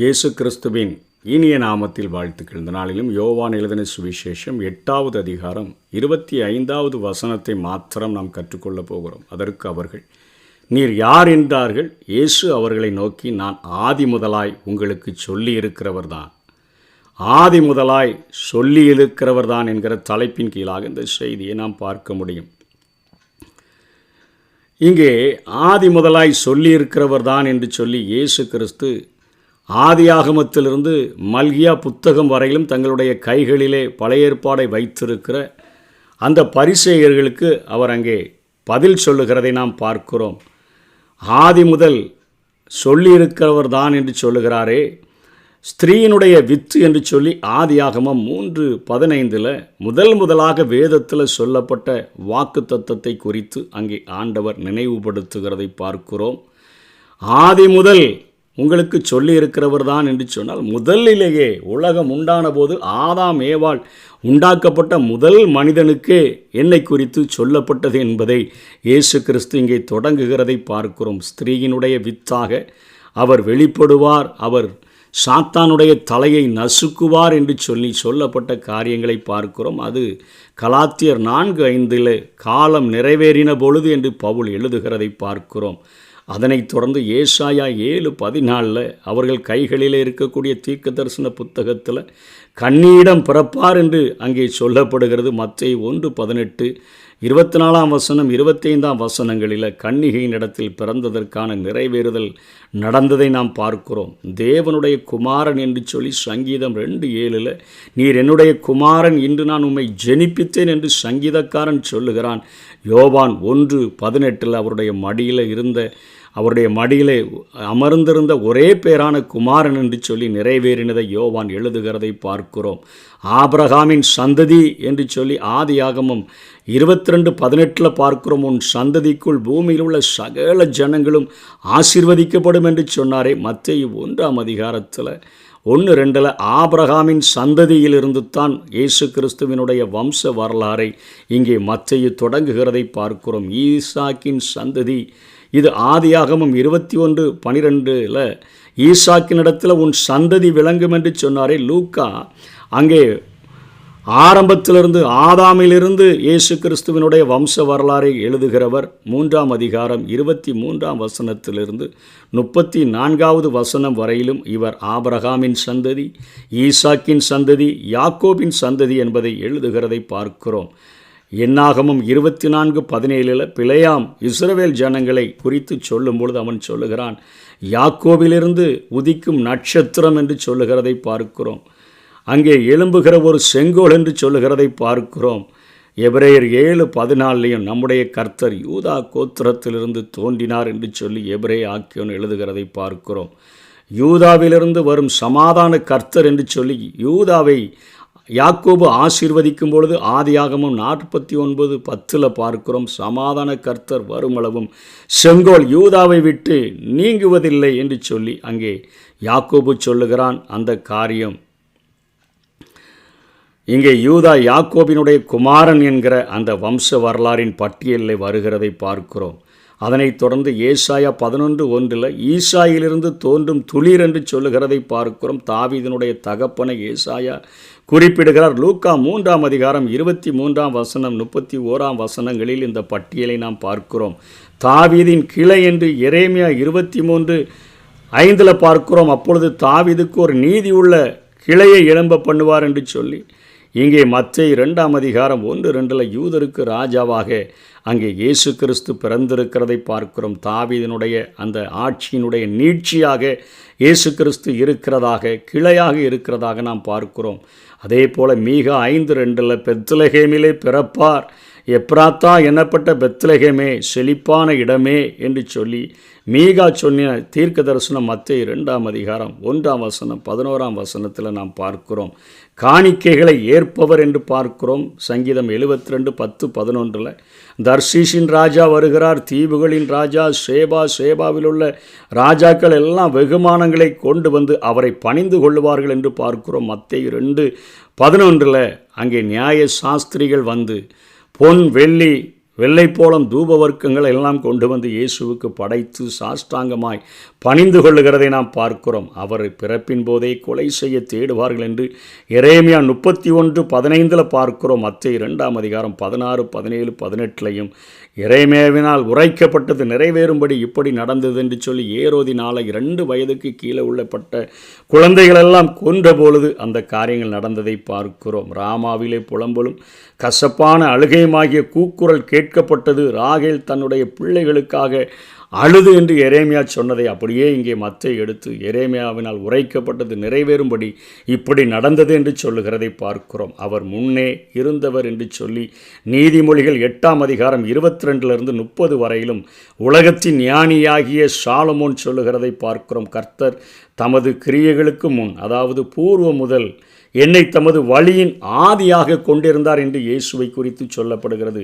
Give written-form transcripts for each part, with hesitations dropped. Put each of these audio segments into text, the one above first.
இயேசு கிறிஸ்துவின் இனிய நாமத்தில் வாழ்த்துக்கள். இந்த நாளிலும் யோவான் எழுதின சுவிசேஷம் 8வது அதிகாரம் 25வது வசனத்தை மாத்திரம் நாம் கற்றுக்கொள்ளப் போகிறோம். அதற்கு அவர்கள், நீர் யார் என்றார்கள். இயேசு அவர்களை நோக்கி, நான் ஆதி முதலாய் உங்களுக்கு சொல்லியிருக்கிறவர்தான். ஆதி முதலாய் சொல்லியிருக்கிறவர்தான் என்கிற தலைப்பின் கீழாக இந்த செய்தியை நாம் பார்க்க முடியும். இங்கே ஆதி முதலாய் சொல்லியிருக்கிறவர்தான் என்று சொல்லி இயேசு கிறிஸ்து ஆதியாகமத்திலிருந்து மல்கியா புத்தகம் வரையிலும் தங்களுடைய கைகளிலே பழைய ஏற்பாடை வைத்திருக்கிற அந்த பரிசேயர்களுக்கு அவர் அங்கே பதில் சொல்லுகிறதை நாம் பார்க்கிறோம். ஆதி முதல் சொல்லியிருக்கிறவர் தான் என்று சொல்லுகிறாரே, ஸ்திரீயினுடைய வித்து என்று சொல்லி ஆதியாகமம் 3:15 முதலாக வேதத்தில் சொல்லப்பட்ட வாக்கு தத்தத்தை குறித்து அங்கே ஆண்டவர் நினைவுபடுத்துகிறதை பார்க்கிறோம். ஆதி முதல் உங்களுக்கு சொல்லி இருக்கிறவர் தான் என்று சொன்னால், முதலிலேயே உலகம் உண்டான போது ஆதாம் ஏவாள் உண்டாக்கப்பட்ட முதல் மனிதனுக்கே என்னை குறித்து சொல்லப்பட்டது என்பதை இயேசு கிறிஸ்து இங்கே தொடங்குகிறதை பார்க்கிறோம். ஸ்திரீயினுடைய வித்தாக அவர் வெளிப்படுவார், அவர் சாத்தானுடைய தலையை நசுக்குவார் என்று சொல்லப்பட்ட காரியங்களை பார்க்கிறோம். அது கலாத்தியர் 4:5 காலம் நிறைவேறின பொழுது என்று பவுல் எழுதுகிறதை பார்க்கிறோம். அதனைத் தொடர்ந்து ஏசாயா 7:14 அவர்கள் கைகளிலே இருக்கக்கூடிய தீர்க்க தரிசன புத்தகத்தில் கன்னியிடம் பிறப்பார் என்று அங்கே சொல்லப்படுகிறது. மத்தேயு 1:18 24ஆம் வசனம் 25ஆம் வசனங்களில் கன்னிகையின் இடத்தில் பிறந்ததற்கான நிறைவேறுதல் நடந்ததை நாம் பார்க்கிறோம். தேவனுடைய குமாரன் என்று சொல்லி சங்கீதம் 2:7 நீர் என்னுடைய குமாரன், இன்று நான் உம்மை ஜெனிப்பித்தேன் என்று சங்கீதக்காரன் சொல்லுகிறான். யோவான் 1:18 அவருடைய மடியிலே அமர்ந்திருந்த ஒரே பேரான குமாரன் என்று சொல்லி நிறைவேறினதை யோவான் எழுதுகிறதை பார்க்கிறோம். ஆபிரகாமின் சந்ததி என்று சொல்லி ஆதியாகமம் 22:18 பார்க்கிறோம். உன் சந்ததிக்குள் பூமியில் உள்ள சகல ஜனங்களும் ஆசீர்வதிக்கப்படும் என்று சொன்னாரே. மத்தேயு 1ஆம் அதிகாரத்தில் 1:2 ஆபிரகாமின் சந்ததியிலிருந்து தான் இயேசு கிறிஸ்துவினுடைய வம்ச வரலாறை இங்கே மத்தேயு தொடங்குகிறதை பார்க்கிறோம். ஈசாக்கின் சந்ததி, இது ஆதியாகமம் 21:12 ஈசாக்கினிடத்தில் உன் சந்ததி விளங்கும் என்று சொன்னாரே. லூக்கா அங்கே ஆரம்பத்திலிருந்து ஆதாமிலிருந்து இயேசு கிறிஸ்துவினுடைய வம்ச வரலாறை எழுதுகிறவர் 3ஆம் அதிகாரம் 23ஆம் வசனத்திலிருந்து 34வது வசனம் வரையிலும் இவர் ஆபிரகாமின் சந்ததி, ஈசாக்கின் சந்ததி, யாக்கோபின் சந்ததி என்பதை எழுதுகிறதை பார்க்கிறோம். என்னாகமும் 24:17 பிலேயாம் இஸ்ரவேல் ஜனங்களை குறித்து சொல்லும் பொழுது அவன் சொல்லுகிறான், யாக்கோபிலிருந்து உதிக்கும் நட்சத்திரம் என்று சொல்லுகிறதை பார்க்கிறோம். அங்கே எழும்புகிற ஒரு செங்கோல் என்று சொல்லுகிறதை பார்க்கிறோம். எபிரேயர் 7:14 நம்முடைய கர்த்தர் யூதா கோத்திரத்திலிருந்து தோன்றினார் என்று சொல்லி எபிரேய ஆக்கியோன் எழுதுகிறதை பார்க்கிறோம். யூதாவிலிருந்து வரும் சமாதான கர்த்தர் என்று சொல்லி யூதாவை யாக்கோபு ஆசீர்வதிக்கும் பொழுது ஆதியாகமம் 49:10 பார்க்கிறோம். சமாதான கர்த்தர் வருமளவும் செங்கோல் யூதாவை விட்டு நீங்குவதில்லை என்று சொல்லி அங்கே யாக்கோபு சொல்லுகிறான். அந்த காரியம் இங்கே யூதா யாக்கோபினுடைய குமாரன் என்கிற அந்த வம்ச வரலாறின் பட்டியலில் வருகிறதை பார்க்கிறோம். அதனைத் தொடர்ந்து ஏசாயா 11:1 ஈசாயிலிருந்து தோன்றும் துளிர் என்று சொல்லுகிறதை பார்க்கிறோம். தாவீதினுடைய தகப்பனை ஏசாயா குறிப்பிடுகிறார். லூக்கா 3ஆம் அதிகாரம் 23ஆம் வசனம் 31ஆம் வசனங்களில் இந்த பட்டியலை நாம் பார்க்கிறோம். தாவீதின் கிளை என்று எரேமியா 23:5 பார்க்கிறோம். அப்பொழுது தாவீதுக்கு ஒரு நீதி உள்ள கிளையை எழும்ப பண்ணுவார் என்று சொல்லி இங்கே மத்தேயு 2ஆம் அதிகாரம் 1-2 யூதருக்கு ராஜாவாக அங்கே இயேசு கிறிஸ்து பிறந்திருக்கிறதை பார்க்கிறோம். தாவீதினுடைய அந்த ஆட்சியினுடைய நீட்சியாக இயேசு கிறிஸ்து இருக்கிறதாக, கிளையாக இருக்கிறதாக நாம் பார்க்கிறோம். அதே போல் மீகா 5:2 பெத்லெகேமிலே பிறப்பார், எப்ராத்தா எனப்பட்ட பெத்லெகேமே செழிப்பான இடமே என்று சொல்லி மீகா சொன்ன தீர்க்க தரிசனம் மத்தேயு 2ஆம் அதிகாரம் 1ஆம் வசனம் 11ஆம் வசனத்தில் நாம் பார்க்கிறோம். காணிக்கைகளை ஏற்பவர் என்று பார்க்கிறோம். சங்கீதம் 72:10-11 தர்ஷீஷின் ராஜா வருகிறார், தீவுகளின் ராஜா சேபாவில் உள்ள ராஜாக்கள் எல்லாம் வெகுமானங்களை கொண்டு வந்து அவரை பணிந்து கொள்ளுவார்கள் என்று பார்க்கிறோம். மத்தேயு 2:11 அங்கே நியாய சாஸ்திரிகள் வந்து பொன் வெள்ளி வெள்ளைப்போளம் தூப வர்க்கங்கள் எல்லாம் கொண்டு வந்து இயேசுவுக்கு படைத்து சாஷ்டாங்கமாய் பணிந்து கொள்ளுகிறதை நாம் பார்க்கிறோம். அவர் பிறப்பின் போதே கொலை செய்ய தேடுவார்கள் என்று எரேமியா 31:15 பார்க்கிறோம். மத்தேயு 2 அதிகாரம் 16, 17, 18 எரேமியாவினால் உரைக்கப்பட்டது நிறைவேறும்படி இப்படி நடந்தது என்று சொல்லி ஏரோதினால 2 வயதுக்கு கீழே உள்ளப்பட்ட குழந்தைகளெல்லாம் கொன்ற பொழுது அந்த காரியங்கள் நடந்ததை பார்க்கிறோம். ராமாவிலே புலம்பலும் கசப்பான அழுகையுமாகிய கூக்குரல் கேட்கப்பட்டது. ராகேல் தன்னுடைய பிள்ளைகளுக்காக அழுது என்று எரேமியா சொன்னதை அப்படியே இங்கே மத்தேயு எடுத்து எரேமியாவினால் உரைக்கப்பட்டது நிறைவேறும்படி இப்படி நடந்தது என்று சொல்லுகிறதை பார்க்கிறோம். அவர் முன்னே இருந்தவர் என்று சொல்லி நீதிமொழிகள் 8 அதிகாரம் 22 30 வரையிலும் உலகத்தின் ஞானியாகிய சாலமோன் சொல்லுகிறதை பார்க்கிறோம். கர்த்தர் தமது கிரியைகளுக்கு முன், அதாவது பூர்வ முதல் என்னை தமது வழியின் ஆதியாக கொண்டிருந்தார் என்று இயேசுவை குறித்து சொல்லப்படுகிறது.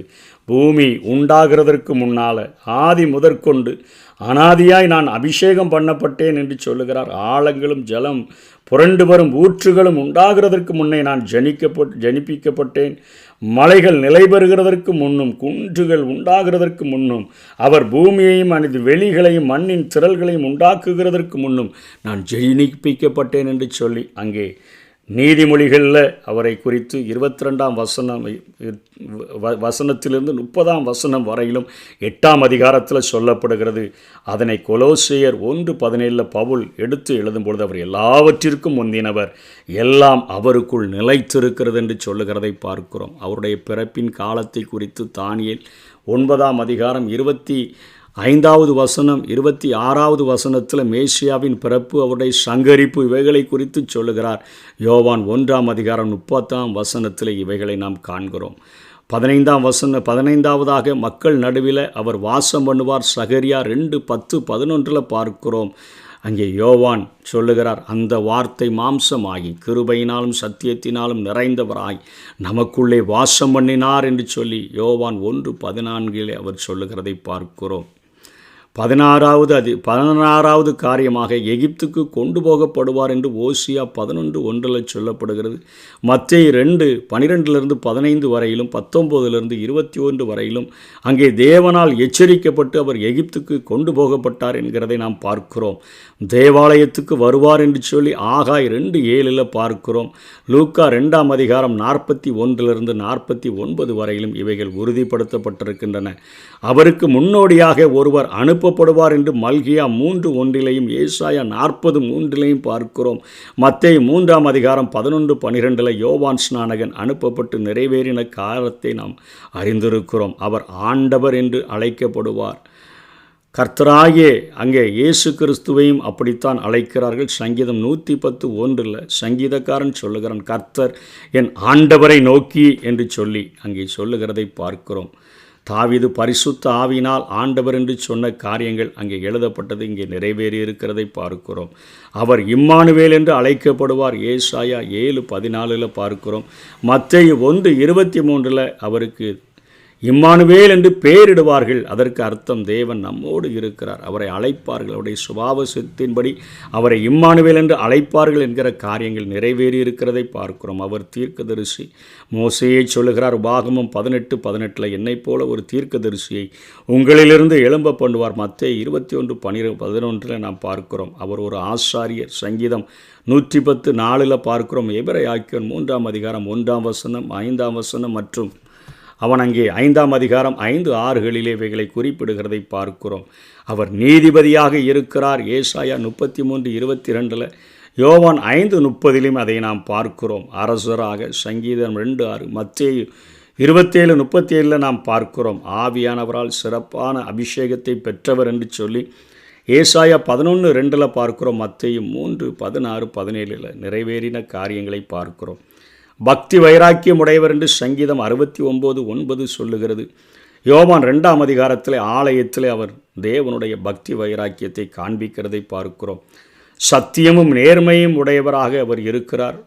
பூமி உண்டாகிறதற்கு முன்னால் ஆதி முதற்கொண்டு அனாதியாய் நான் அபிஷேகம் பண்ணப்பட்டேன் என்று சொல்லுகிறார். ஆழங்களும் ஜலம் புரண்டு வரும் ஊற்றுகளும் உண்டாகிறதற்கு முன்னே நான் ஜனிப்பிக்கப்பட்டேன். மலைகள் நிலைபெறுகிறதற்கு முன்னும் குன்றுகள் உண்டாகிறதற்கு முன்னும் அவர் பூமியையும் அனைத்து வெளிகளையும் மண்ணின் திரள்களையும் உண்டாக்குகிறதற்கு முன்னும் நான் ஜனிப்பிக்கப்பட்டேன் என்று சொல்லி அங்கே நீதிமொழிகளில் அவரை குறித்து 22 வசனத்திலிருந்து 30 வரையிலும் 8 அதிகாரத்தில் சொல்லப்படுகிறது. அதனை கொலோசியர் 1:17 பவுல் எடுத்து எழுதும் பொழுது அவர் எல்லாவற்றிற்கும் முந்தினவர், எல்லாம் அவருக்குள் நிலைத்திருக்கிறது என்று சொல்லுகிறதை பார்க்கிறோம். அவருடைய பிறப்பின் காலத்தை குறித்து தானியேல் 9 அதிகாரம் 25 வசனம் 26 வசனத்தில் மேசியாவின் பிறப்பு, அவருடைய சங்கரிப்பு இவைகளை குறித்து சொல்லுகிறார். யோவான் 1 அதிகாரம் 30 வசனத்தில் இவைகளை நாம் காண்கிறோம். 15 மக்கள் நடுவில் அவர் வாசம் பண்ணுவார். சகரியா 2:10-11 பார்க்கிறோம். அங்கே யோவான் சொல்லுகிறார், அந்த வார்த்தை மாம்சமாகி கிருபையினாலும் சத்தியத்தினாலும் நிறைந்தவராய் நமக்குள்ளே வாசம் பண்ணினார் என்று சொல்லி யோவான் 1:14 அவர் சொல்லுகிறதை பார்க்கிறோம். 16வது காரியமாக எகிப்துக்கு கொண்டு போகப்படுவார் என்று ஓசியா 11:1 சொல்லப்படுகிறது. மத்தேயு 2:12-15 வரையிலும் 19-21 வரையிலும் அங்கே தேவனால் எச்சரிக்கப்பட்டு அவர் எகிப்துக்கு கொண்டு போகப்பட்டார் என்கிறதை நாம் பார்க்கிறோம். தேவாலயத்துக்கு வருவார் என்று சொல்லி ஆகாய் 2:7 பார்க்கிறோம். லூக்கா 2 அதிகாரம் 41-49 வரையிலும் இவைகள் உறுதிப்படுத்தப்பட்டிருக்கின்றன. அவருக்கு முன்னோடியாக ஒருவர் அனுப்பப்படுவார் என்று மல்கியா 3:1 ஏசாயா 40:3 பார்க்கிறோம். மத்தேயு 3 அதிகாரம் 11-12 யோவான் ஸ்நானகன் அனுப்பப்பட்டு நிறைவேறின காலத்தை நாம் அறிந்திருக்கிறோம். அவர் ஆண்டவர் என்று அழைக்கப்படுவார். கர்த்தராகிய அங்கே இயேசு கிறிஸ்துவையும் அப்படித்தான் அழைக்கிறார்கள். சங்கீதம் 110:1 சங்கீதக்காரன் சொல்லுகிறான், கர்த்தர் என் ஆண்டவரை நோக்கி என்று சொல்லி அங்கே சொல்லுகிறதை பார்க்கிறோம். தாவீது பரிசுத்த ஆவியினால் ஆண்டவர் என்று சொன்ன காரியங்கள் அங்கே எழுதப்பட்டது இங்கே நிறைவேறி இருக்கிறதை பார்க்கிறோம். அவர் இம்மானுவேல் என்று அழைக்கப்படுவார். ஏசாயா 7:14 பார்க்கிறோம். மத்தேயு 1:23 அவருக்கு இம்மானுவேல் என்று பெயரிடுவார்கள். அதற்கு அர்த்தம் தேவன் நம்மோடு இருக்கிறார், அவரை அழைப்பார்கள், அவருடைய சுபாவத்தின்படி அவரை இம்மானுவேல் என்று அழைப்பார்கள் என்கிற காரியங்கள் நிறைவேறி இருக்கிறதை பார்க்கிறோம். அவர் தீர்க்கதரிசி. மோசேயை சொல்லுகிறார் உபாகமம் 18:18 என்னைப் போல ஒரு தீர்க்கதரிசியை உங்களிலிருந்து எழும்ப பண்ணுவார். மத்தேயு 21:11 நாம் பார்க்கிறோம். அவர் ஒரு ஆசாரியர். சங்கீதம் 110:4 பார்க்கிறோம். எபிரெயர் 3 அதிகாரம் 1 வசனம் 5 வசனம் மற்றும் அவன் அங்கே 5 அதிகாரம் 5-6 இவைகளை குறிப்பிடுகிறதை பார்க்கிறோம். அவர் நீதிபதியாக இருக்கிறார். ஏசாயா 33:22 யோவான் 5:30 அதை நாம் பார்க்கிறோம். அரசராக சங்கீதம் 2:6 மத்தேயு 27:37 நாம் பார்க்கிறோம். ஆவியானவரால் சிறப்பான அபிஷேகத்தை பெற்றவர் என்று சொல்லி ஏசாயா 11:2 பார்க்கிறோம். மத்தேயு 3:16-17 நிறைவேறின காரியங்களை பார்க்கிறோம். பக்தி வைராக்கியம் உடையவர் என்று சங்கீதம் 69:9 சொல்லுகிறது. யோவான் 2 அதிகாரத்தில் ஆலயத்தில் அவர் தேவனுடைய பக்தி வைராக்கியத்தை காண்பிக்கிறதை பார்க்கிறோம். சத்தியமும் நேர்மையும் உடையவராக அவர் இருக்கிறார்.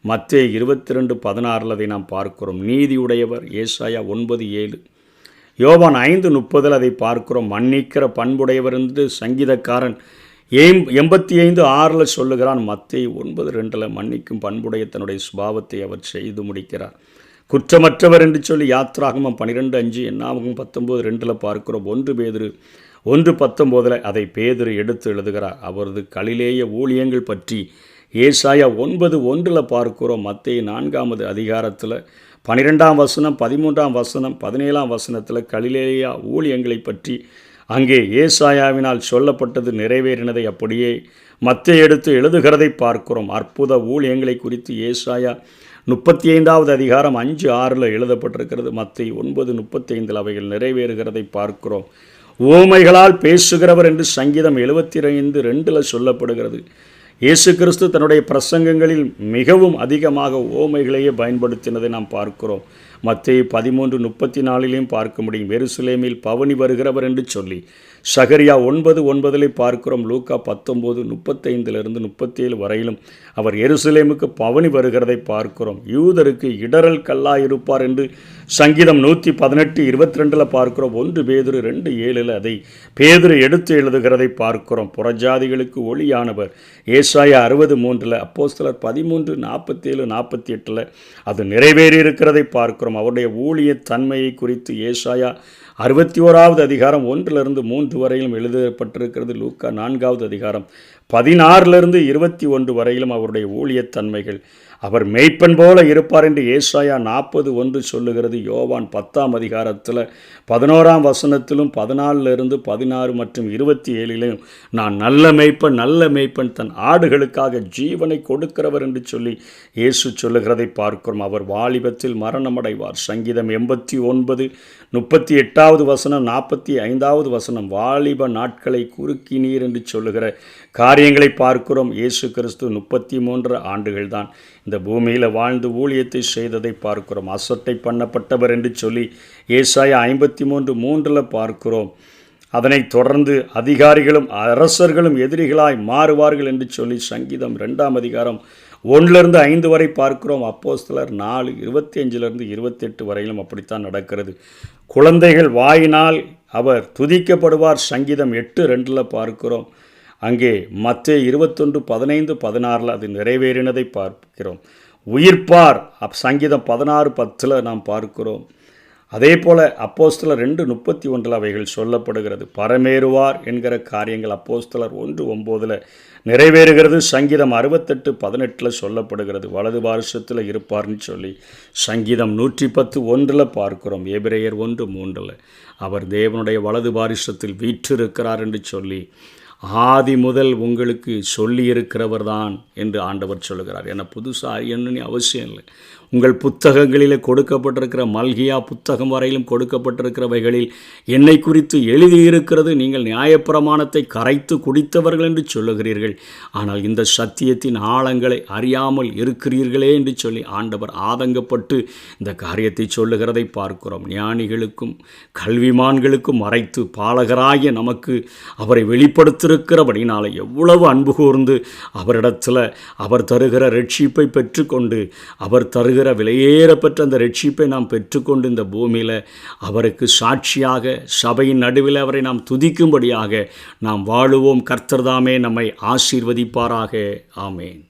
மத்தேயு 22:16 அதை நாம் பார்க்கிறோம். நீதி உடையவர். ஏசாயா 9:7 யோவான் 5:30 அதை பார்க்கிறோம். மன்னிக்கிற பண்புடையவர் என்று சங்கீதக்காரன் 85:6 சொல்லுகிறான். மத்தேயு 9:2 மன்னிக்கும் பண்புடைய தன்னுடைய சுபாவத்தை அவர் செய்து முடிக்கிறார். குற்றமற்றவர் என்று சொல்லி யாத்ராகமம் 12:5, என்னாகும் 19:2 பார்க்கிறோம். 1 பேதுரு 1:19 அதை பேதுரு எடுத்து எழுதுகிறார். அவரது கலிலேய ஊழியங்கள் பற்றி ஏசாயா 9:1 பார்க்கிறோம். மத்தேயு 4 அதிகாரத்தில் 12 வசனம், 13 வசனம், 17 வசனத்தில் கலிலேயா ஊழியங்களை பற்றி அங்கே ஏசாயாவினால் சொல்லப்பட்டது நிறைவேறினதை அப்படியே மத்தேயு எடுத்து எழுதுகிறதை பார்க்கிறோம். அற்புத ஊழியங்களை குறித்து ஏசாயா 35 அதிகாரம் 5-6 எழுதப்பட்டிருக்கிறது. மத்தேயு 9:35 அவைகள் நிறைவேறுகிறதை பார்க்கிறோம். ஓமைகளால் பேசுகிறவர் என்று சங்கீதம் 75:2 சொல்லப்படுகிறது. இயேசு கிறிஸ்து தன்னுடைய பிரசங்கங்களில் மிகவும் அதிகமாக ஓமைகளையே பயன்படுத்தினதை நாம் பார்க்கிறோம். மத்தேயு 13:34 பார்க்க முடியும். எருசலேமில் பவனி வருகிறவர் என்று சொல்லி சகரியா 9:9 பார்க்கிறோம். லூக்கா 19:35-37 வரையிலும் அவர் எருசலேமுக்கு பவனி வருகிறதை பார்க்கிறோம். யூதருக்கு இடரல் கல்லாயிருப்பார் என்று சங்கீதம் 118:22 பார்க்கிறோம். 1 பேதுரு 2:7 அதை பேதுரு எடுத்து எழுதுகிறதை பார்க்கிறோம். புறஜாதிகளுக்கு ஒளியானவர் ஏசாயா 63, அப்போஸ்தலர் 13:47-48 அது நிறைவேறியிருக்கிறதை பார்க்கிறோம். அவருடைய ஊழிய தன்மையை குறித்து ஏசாயா 61 அதிகாரம் 1-3 வரையிலும் எழுதப்பட்டிருக்கிறது. லூக்கா 4 அதிகாரம் 16-21 வரையிலும் அவருடைய ஊழியத்தன்மைகள். அவர் மெய்ப்பன் போல இருப்பார் என்று ஏசாயா 40:1 சொல்லுகிறது. யோவான் 10 அதிகாரத்தில் 11 வசனத்திலும் 14-16 மற்றும் 27 நான் நல்ல மெய்ப்பன் தன் ஆடுகளுக்காக ஜீவனை கொடுக்கிறவர் என்று சொல்லி இயேசு சொல்லுகிறதை பார்க்கிறோம். அவர் வாலிபத்தில் மரணமடைவார். சங்கீதம் 89:38 வசனம், 45 வசனம் வாலிப நாட்களை குறுக்கினீர் என்று சொல்லுகிற காரியங்களை பார்க்கிறோம். இயேசு கிறிஸ்து 33 ஆண்டுகள் தான் இந்த பூமியில் வாழ்ந்து ஊழியத்தை செய்ததை பார்க்கிறோம். அசட்டை பண்ணப்பட்டவர் என்று சொல்லி ஏசாயா 53:3 பார்க்கிறோம். அதனைத் தொடர்ந்து அதிகாரிகளும் அரசர்களும் எதிரிகளாய் மாறுவார்கள் என்று சொல்லி சங்கீதம் 2 அதிகாரம் 1-5 வரை பார்க்கிறோம். அப்போஸ்தலர் 4:25-28 வரையிலும் அப்படித்தான் நடக்கிறது. குழந்தைகள் வாயினால் அவர் துதிக்கப்படுவார். சங்கீதம் 8:2 பார்க்கிறோம். அங்கே மத்தேயு 21:15-16 அது நிறைவேறினதை பார்க்கிறோம். உயிர்ப்பார் சங்கீதம் 16:10 நாம் பார்க்கிறோம். அதே போல் அப்போஸ்தலர் 2:31 அவைகள் சொல்லப்படுகிறது. பரமேறுவார் என்கிற காரியங்கள் அப்போஸ்தலர் 1:9 நிறைவேறுகிறது. சங்கீதம் 68:18 சொல்லப்படுகிறது. வலது பாரிசத்தில் இருப்பார்னு சொல்லி சங்கீதம் 110:1 பார்க்கிறோம். எபிரேயர் 1:3 அவர் தேவனுடைய வலது பாரிசத்தில் வீற்றிருக்கிறார் என்று சொல்லி ஆதி முதல் உங்களுக்கு சொல்லியிருக்கிறவர் தான் என்று ஆண்டவர் சொல்லுகிறார். என புதுசாக என்னன்னு அவசியம் இல்லை. உங்கள் புத்தகங்களில் கொடுக்கப்பட்டிருக்கிற மல்கியா புத்தகம் வரையிலும் கொடுக்கப்பட்டிருக்கிறவைகளில் என்னை குறித்து எழுதியிருக்கிறது. நீங்கள் நியாயப்பிரமாணத்தை கரைத்து குடித்தவர்கள் என்று சொல்லுகிறீர்கள், ஆனால் இந்த சத்தியத்தின் ஆழங்களை அறியாமல் இருக்கிறீர்களே என்று சொல்லி ஆண்டவர் ஆதங்கப்பட்டு இந்த காரியத்தை சொல்லுகிறதை பார்க்கிறோம். ஞானிகளுக்கும் கல்விமான்களுக்கும் மறைத்து பாலகராகிய நமக்கு அவரை வெளிப்படுத்தியிருக்கிறபடினால எவ்வளவு அன்பு கூர்ந்து அவரிடத்தில் அவர் தருகிற ரட்சிப்பை பெற்றுக்கொண்டு அவர் தருகிற விலையேறப்பெற்ற அந்த ரட்சிப்பை நாம் பெற்றுக்கொண்டு இந்த பூமியில் அவருக்கு சாட்சியாக சபையின் நடுவில் அவரை நாம் துதிக்கும்படியாக நாம் வாழுவோம். கர்த்தர்தாமே நம்மை ஆசீர்வதிப்பாராக. ஆமேன்.